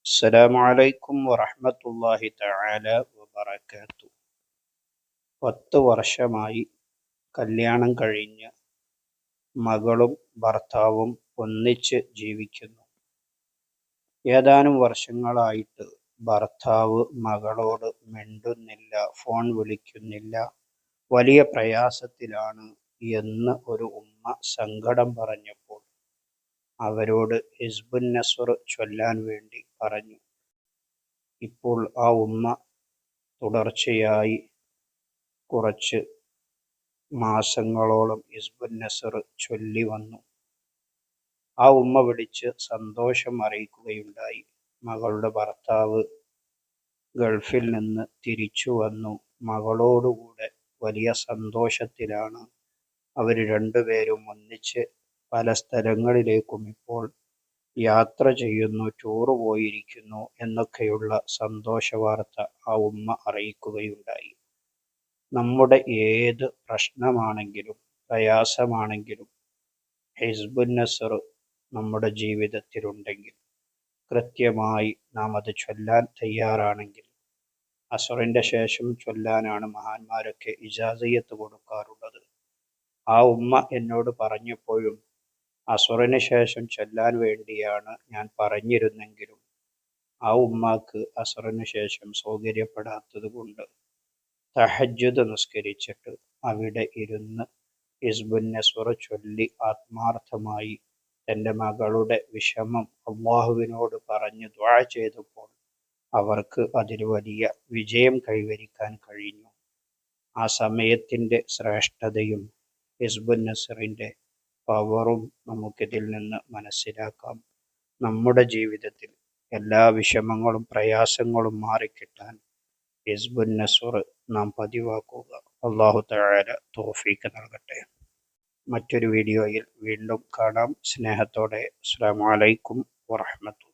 അസ്സലാമു അലൈക്കും വറഹ്മത്തുള്ളാഹി തആല വബറകാതുഹു. 10 വർഷമായി കല്യാണം കഴിഞ്ഞ് മകളും ഭർത്താവും ഒന്നിച്ച് ജീവിക്കുന്നു. ഏതാനും വർഷങ്ങളായിട്ട് ഭർത്താവ് മകളോട് മിണ്ടുന്നില്ല, ഫോൺ വിളിക്കുന്നില്ല, വലിയ പ്രയാസത്തിലാണ് എന്ന് ഒരു ഉമ്മ സങ്കടം പറഞ്ഞപ്പോൾ അവരോട് ഹിസ്ബുൻ നസ്ർ ചൊല്ലാൻ വേണ്ടി പറഞ്ഞു. ഇപ്പോൾ ആ ഉമ്മ തുടർച്ചയായി കുറച്ച് മാസങ്ങളോളം ഹിസ്ബുൻ നസ്ർ ചൊല്ലി വന്നു. ആ ഉമ്മ വിളിച്ച് സന്തോഷം അറിയിക്കുകയുണ്ടായി. മകളുടെ ഭർത്താവ് ഗൾഫിൽ നിന്ന് തിരിച്ചു വന്നു. മകളോടുകൂടെ വലിയ സന്തോഷത്തിലാണ്. അവർ രണ്ടുപേരും ഒന്നിച്ച് പല സ്ഥലങ്ങളിലേക്കും ഇപ്പോൾ യാത്ര ചെയ്യുന്നു, ടൂർ പോയിരിക്കുന്നു എന്നൊക്കെയുള്ള സന്തോഷ വാർത്ത ആ ഉമ്മ അറിയിക്കുകയുണ്ടായി. നമ്മുടെ ഏത് പ്രശ്നമാണെങ്കിലും പ്രയാസമാണെങ്കിലും ഹിസ്ബുൻ നസ്ർ നമ്മുടെ ജീവിതത്തിലുണ്ടെങ്കിൽ, കൃത്യമായി നാം അത് ചൊല്ലാൻ തയ്യാറാണെങ്കിൽ, അസ്റിന്റെ ശേഷം ചൊല്ലാനാണ് മഹാന്മാരൊക്കെ ഇജാസയത്ത് കൊടുക്കാറുള്ളത്. ആ ഉമ്മ എന്നോട് പറഞ്ഞപ്പോഴും അസ്റിന് ശേഷം ചൊല്ലാൻ വേണ്ടിയാണ് ഞാൻ പറഞ്ഞിരുന്നെങ്കിലും ആ ഉമ്മാക്ക് അസ്റിന് ശേഷം സൗകര്യപ്പെടാത്തത് കൊണ്ട് തഹജ്ജുദ് നിസ്കരിച്ചിട്ട് അവിടെ ഇരുന്ന് ഹിസ്ബുൻ നസ്ർ ചൊല്ലി ആത്മാർത്ഥമായി തൻ്റെ മകളുടെ വിഷമം അള്ളാഹുവിനോട് പറഞ്ഞ് ദുആ ചെയ്തപ്പോൾ അവർക്ക് അതിൽ വലിയ വിജയം കൈവരിക്കാൻ കഴിഞ്ഞു. ആ സമയത്തിൻ്റെ ശ്രേഷ്ഠതയും ഹിസ്ബുൻ നസ്റിൻ്റെ പവറും നമുക്കിതിൽ നിന്ന് മനസ്സിലാക്കാം. നമ്മുടെ ജീവിതത്തിൽ എല്ലാ വിഷമങ്ങളും പ്രയാസങ്ങളും മാറിക്കിട്ടാൻ ഹിസ്ബുൻ നസ്ർ നാം പതിവാക്കുക. അല്ലാഹു തആല തൗഫീഖ് നൽകട്ടെ. മറ്റൊരു വീഡിയോയിൽ വീണ്ടും കാണാം. സ്നേഹത്തോടെ അസ്സലാമു അലൈക്കും വറഹ്മത്തുള്ളാഹി.